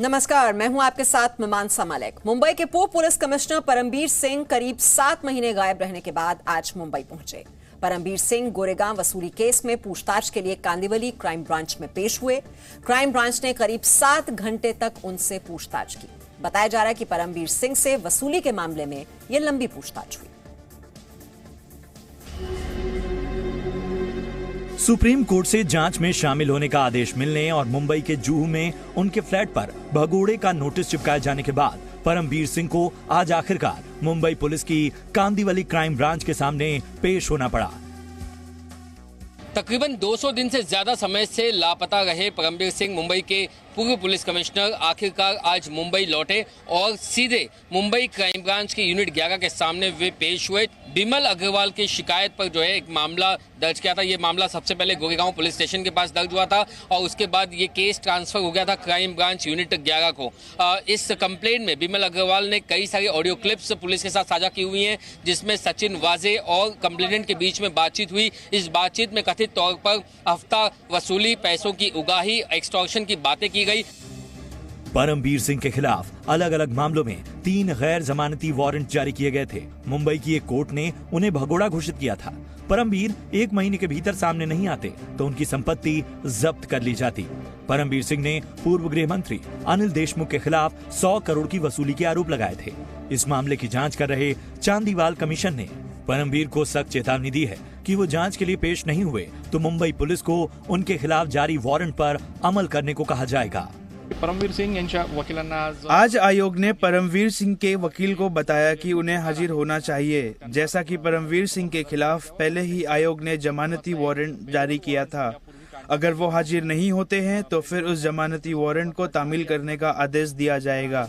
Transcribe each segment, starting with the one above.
नमस्कार, मैं हूं आपके साथ मीमांसा मलिक। मुंबई के पूर्व पुलिस कमिश्नर परमबीर सिंह करीब 7 महीने गायब रहने के बाद आज मुंबई पहुंचे। परमबीर सिंह गोरेगांव वसूली केस में पूछताछ के लिए कांदिवली क्राइम ब्रांच में पेश हुए। क्राइम ब्रांच ने करीब 7 घंटे तक उनसे पूछताछ की। बताया जा रहा है कि परमबीर सिंह से वसूली के मामले में यह लंबी पूछताछ हुई। सुप्रीम कोर्ट से जांच में शामिल होने का आदेश मिलने और मुंबई के जुहू में उनके फ्लैट पर भगोड़े का नोटिस चिपकाए जाने के बाद परमबीर सिंह को आज आखिरकार मुंबई पुलिस की कांदिवली क्राइम ब्रांच के सामने पेश होना पड़ा। तकरीबन 200 दिन से ज्यादा समय से लापता रहे परमबीर सिंह मुंबई के पूर्व पुलिस कमिश्नर आखिरकार आज मुंबई लौटे और सीधे मुंबई क्राइम ब्रांच के यूनिट 11 के सामने वे पेश हुए। बिमल अग्रवाल की शिकायत पर जो है एक मामला दर्ज किया था। ये मामला सबसे पहले गोरेगांव पुलिस स्टेशन के पास दर्ज हुआ था और उसके बाद ये केस ट्रांसफर हो गया था क्राइम ब्रांच यूनिट 11 को। इस कंप्लेंट में बिमल अग्रवाल ने कई सारी ऑडियो क्लिप्स पुलिस के साथ साझा की हुई हैं, जिसमें सचिन वाजे और कंप्लेनेंट के बीच में बातचीत हुई। इस बातचीत में कथित तौर पर हफ्ता वसूली, पैसों की उगाही, एक्सटॉर्शन की बातें की गई। परमबीर सिंह के खिलाफ अलग अलग मामलों में 3 गैर जमानती वारंट जारी किए गए थे। मुंबई की एक कोर्ट ने उन्हें भगोड़ा घोषित किया था। परमबीर 1 महीने के भीतर सामने नहीं आते तो उनकी संपत्ति जब्त कर ली जाती। परमबीर सिंह ने पूर्व गृह मंत्री अनिल देशमुख के खिलाफ 100 करोड़ की वसूली के आरोप लगाए थे। इस मामले की जांच कर रहे चांदीवाल कमीशन ने परमबीर को सख्त चेतावनी दी है कि वो जांच के लिए पेश नहीं हुए तो मुंबई पुलिस को उनके खिलाफ जारी वारंट पर अमल करने को कहा जाएगा। परमबीर सिंह यांच्या वकिलांना आज आयोग ने परमबीर सिंह के वकील को बताया कि उन्हें हाजिर होना चाहिए, जैसा कि परमबीर सिंह के खिलाफ पहले ही आयोग ने जमानती वारंट जारी किया था। अगर वो हाजिर नहीं होते हैं तो फिर उस जमानती वारंट को तामील करने का आदेश दिया जाएगा।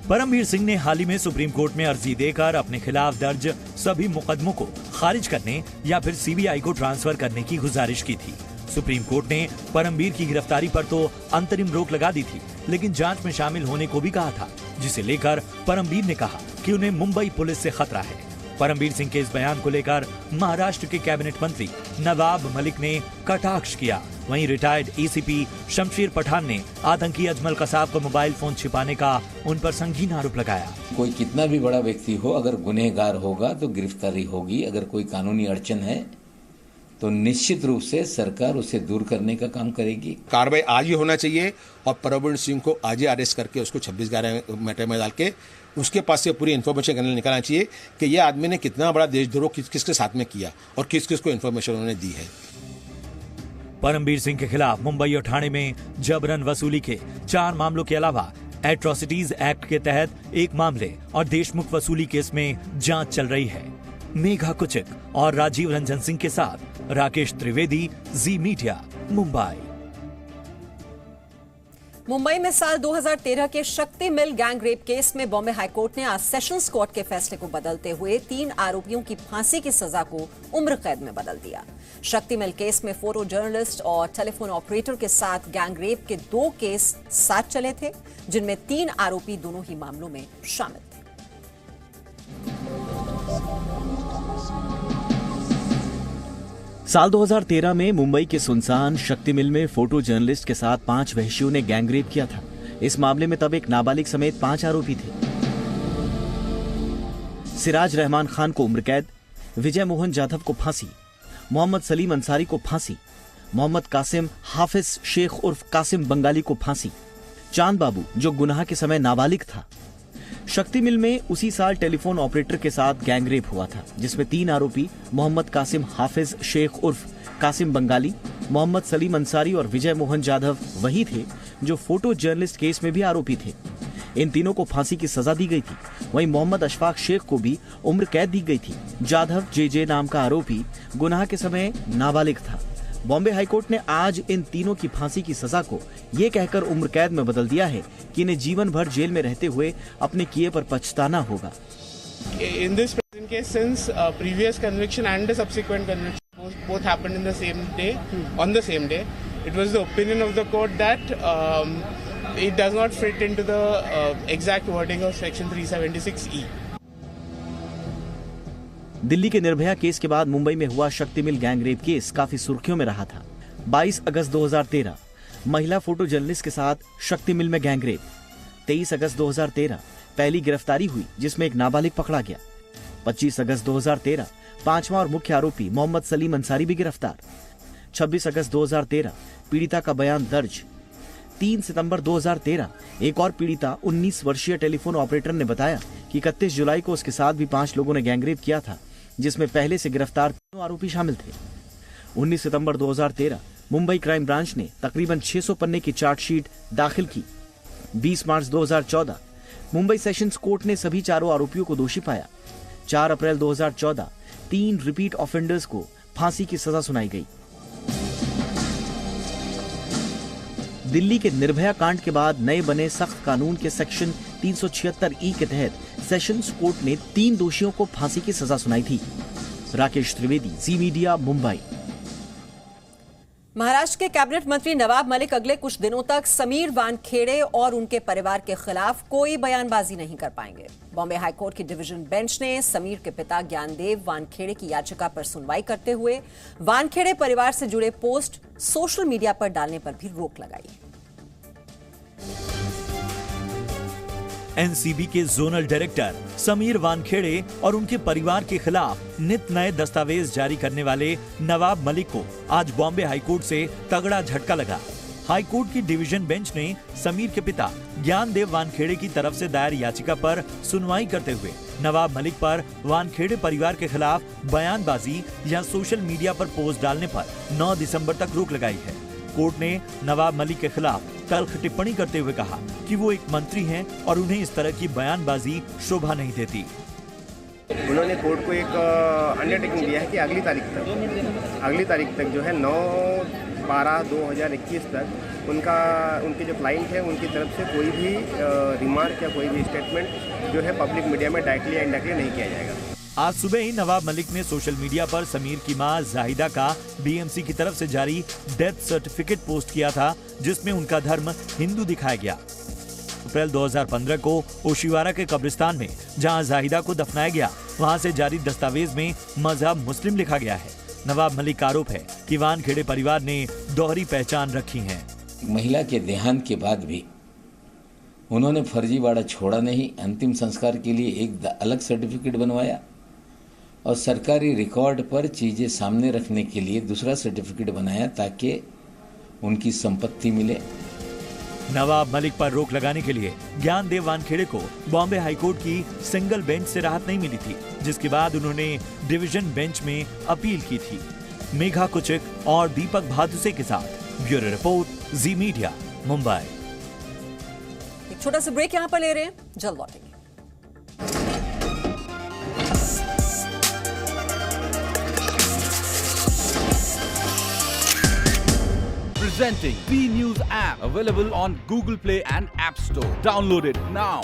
परमबीर सिंह ने हाल ही में सुप्रीम कोर्ट में अर्जी देकर अपने खिलाफ दर्ज सभी मुकदमों को खारिज करने या फिर सीबीआई को ट्रांसफर करने की गुजारिश की थी। सुप्रीम कोर्ट ने परमबीर की गिरफ्तारी पर तो अंतरिम रोक लगा दी थी, लेकिन जांच में शामिल होने को भी कहा था, जिसे लेकर परमबीर ने कहा कि उन्हें मुंबई पुलिस से खतरा है। परमबीर सिंह के इस बयान को लेकर महाराष्ट्र के कैबिनेट मंत्री नवाब मलिक ने कटाक्ष किया। वहीं रिटायर्ड एसीपी शमशेर पठान ने आतंकी अजमल कसाब को मोबाइल फोन छिपाने का उन पर संगीन आरोप लगाया। कोई कितना भी बड़ा व्यक्ति हो, अगर गुनहगार होगा तो गिरफ्तारी होगी। अगर कोई कानूनी अड़चन है तो निश्चित रूप से सरकार उसे दूर करने का काम करेगी। कार्रवाई आज ही होना चाहिए और परमबीर सिंह को आज ही अरेस्ट करके उसको 26/11 मैटर में डाल के उसके पास से पूरी इन्फॉर्मेशन निकालना चाहिए कि यह आदमी ने कितना बड़ा देशद्रोह किसके साथ में किया और किस किस को इन्फॉर्मेशन उन्होंने दी है। परमबीर सिंह के खिलाफ मुंबई और ठाणे में जबरन वसूली के 4 मामलों के अलावा एट्रोसिटीज एक्ट के तहत 1 मामले और देशमुख वसूली केस में जांच चल रही है। मेघा कुचिक और राजीव रंजन सिंह के साथ राकेश त्रिवेदी, जी मीडिया, मुंबई। मुंबई में साल 2013 के शक्ति मिल गैंग रेप केस में बॉम्बे हाईकोर्ट ने आज सेशंस कोर्ट के फैसले को बदलते हुए 3 आरोपियों की फांसी की सजा को उम्र कैद में बदल दिया। शक्ति मिल केस में फोटो जर्नलिस्ट और टेलीफोन ऑपरेटर के साथ गैंग रेप के 2 केस साथ चले थे, जिनमें 3 आरोपी दोनों ही मामलों में शामिल थे। साल 2013 में मुंबई के सुनसान शक्ति मिल में फोटो जर्नलिस्ट के साथ 5 वहशियों ने गैंगरेप किया था। इस मामले में तब एक नाबालिग समेत 5 आरोपी थे। सिराज रहमान खान को उम्र कैद, विजय मोहन जाधव को फांसी, मोहम्मद सलीम अंसारी को फांसी, मोहम्मद कासिम हाफिज शेख उर्फ कासिम बंगाली को फांसी, चांद बाबू जो गुनाह के समय नाबालिग था। शक्ति मिल में उसी साल टेलीफोन ऑपरेटर के साथ गैंगरेप हुआ था, जिसमें 3 आरोपी मोहम्मद कासिम हाफिज शेख उर्फ कासिम बंगाली, मोहम्मद सलीम अंसारी और विजय मोहन जाधव वही थे जो फोटो जर्नलिस्ट केस में भी आरोपी थे। इन तीनों को फांसी की सजा दी गई थी। वहीं मोहम्मद अशफाक शेख को भी उम्र कैद दी गई थी। जाधव जे नाम का आरोपी गुनाह के समय नाबालिग था। बॉम्बे हाईकोर्ट ने आज इन तीनों की फांसी की सजा को ये कहकर उम्र कैद में बदल दिया है कि इन्हें जीवन भर जेल में रहते हुए अपने किए पर पछताना होगा। In this present case, since previous conviction and the subsequent conviction both happened in the same day, on the same day, it was the opinion of the court that it does not fit into the exact wording of section 376E. Delhi के Nirbhaya case के बाद मुंबई में हुआ शक्ति मिल gang rape case काफी सुर्खियों में रहा था। 22 अगस्त 2013 महिला फोटो जर्नलिस्ट के साथ शक्ति मिल में गैंगरेप। 23 अगस्त 2013 पहली गिरफ्तारी हुई जिसमें एक नाबालिग पकड़ा गया। 25 अगस्त 2013 पांचवा और मुख्य आरोपी मोहम्मद सलीम अंसारी भी गिरफ्तार। 26 अगस्त 2013 पीड़िता का बयान दर्ज। 3 सितंबर 2013 एक और पीड़िता 19 वर्षीय टेलीफोन ऑपरेटर ने बताया कि 31 जुलाई को उसके साथ भी 5 लोगों ने गैंगरेप किया था, जिसमें पहले से गिरफ्तार 3 आरोपी शामिल थे। 19 सितंबर 2013 मुंबई क्राइम ब्रांच ने तकरीबन 600 पन्ने की चार्जशीट दाखिल की। 20 मार्च 2014 मुंबई सेशंस कोर्ट ने सभी चारों आरोपियों को दोषी पाया। 4 अप्रैल 2014 3 रिपीट ऑफेंडर्स को फांसी की सजा सुनाई गई। दिल्ली के निर्भया कांड के बाद नए बने सख्त कानून के सेक्शन 376E के तहत सेशंस कोर्ट ने 3 दोषियों को फांसी की सजा सुनाई थी। राकेश त्रिवेदी, जी मीडिया, मुंबई। महाराष्ट्र के कैबिनेट मंत्री नवाब मलिक अगले कुछ दिनों तक समीर वानखेड़े और उनके परिवार के खिलाफ कोई बयानबाजी नहीं कर पाएंगे। बॉम्बे हाईकोर्ट की डिवीजन बेंच ने समीर के पिता ज्ञानदेव वानखेड़े की याचिका पर सुनवाई करते हुए वानखेड़े परिवार से जुड़े पोस्ट सोशल मीडिया पर डालने पर भी रोक लगाई। एनसीबी के जोनल डायरेक्टर समीर वानखेड़े और उनके परिवार के खिलाफ नित नए दस्तावेज जारी करने वाले नवाब मलिक को आज बॉम्बे हाईकोर्ट से तगड़ा झटका लगा। हाईकोर्ट की डिवीजन बेंच ने समीर के पिता ज्ञानदेव वानखेड़े की तरफ से दायर याचिका पर सुनवाई करते हुए नवाब मलिक पर वानखेड़े परिवार के खिलाफ बयानबाजी या सोशल मीडिया पर पोस्ट डालने पर 9 दिसंबर तक रोक लगाई है। कोर्ट ने नवाब मलिक के खिलाफ तल्ख टिप्पणी करते हुए कहा कि वो एक मंत्री हैं और उन्हें इस तरह की बयानबाजी शोभा नहीं देती। उन्होंने कोर्ट को एक अंडरटेकिंग दिया है कि अगली तारीख तक जो है 9/12/2021 तक उनके जो क्लाइंट हैं उनकी तरफ से कोई भी रिमार्क या कोई भी स्टेटमेंट जो है पब्लिक मीडिया में डायरेक्टली या इनडायरेक्टली नहीं किया जाएगा। आज सुबह ही नवाब मलिक ने सोशल मीडिया पर समीर की मां जाहिदा का बीएमसी की तरफ से जारी डेथ सर्टिफिकेट पोस्ट किया था, जिसमें उनका धर्म हिंदू दिखाया गया। अप्रैल 2015 को ओशिवारा के कब्रिस्तान में जहां जाहिदा को दफनाया गया, वहां से जारी दस्तावेज में मजहब मुस्लिम लिखा गया है। नवाब मलिक का आरोप है कि वानखेड़े परिवार ने दोहरी पहचान रखी है। महिला के देहांत के बाद भी उन्होंने फर्जीवाड़ा छोड़ा नहीं, अंतिम संस्कार के लिए एक अलग सर्टिफिकेट बनवाया और सरकारी रिकॉर्ड पर चीजें सामने रखने के लिए दूसरा सर्टिफिकेट बनाया ताकि उनकी संपत्ति मिले। नवाब मलिक पर रोक लगाने के लिए ज्ञानदेव वानखेड़े को बॉम्बे हाईकोर्ट की सिंगल बेंच से राहत नहीं मिली थी, जिसके बाद उन्होंने डिवीजन बेंच में अपील की थी। मेघा कुचिक और दीपक भादुसे के साथ ब्यूरो रिपोर्ट, जी मीडिया, मुंबई। एक छोटा सा ब्रेक यहां पर ले रहे हैं, जल्द लौटेंगे। Presenting B News app, available on Google Play and App Store. Download it now.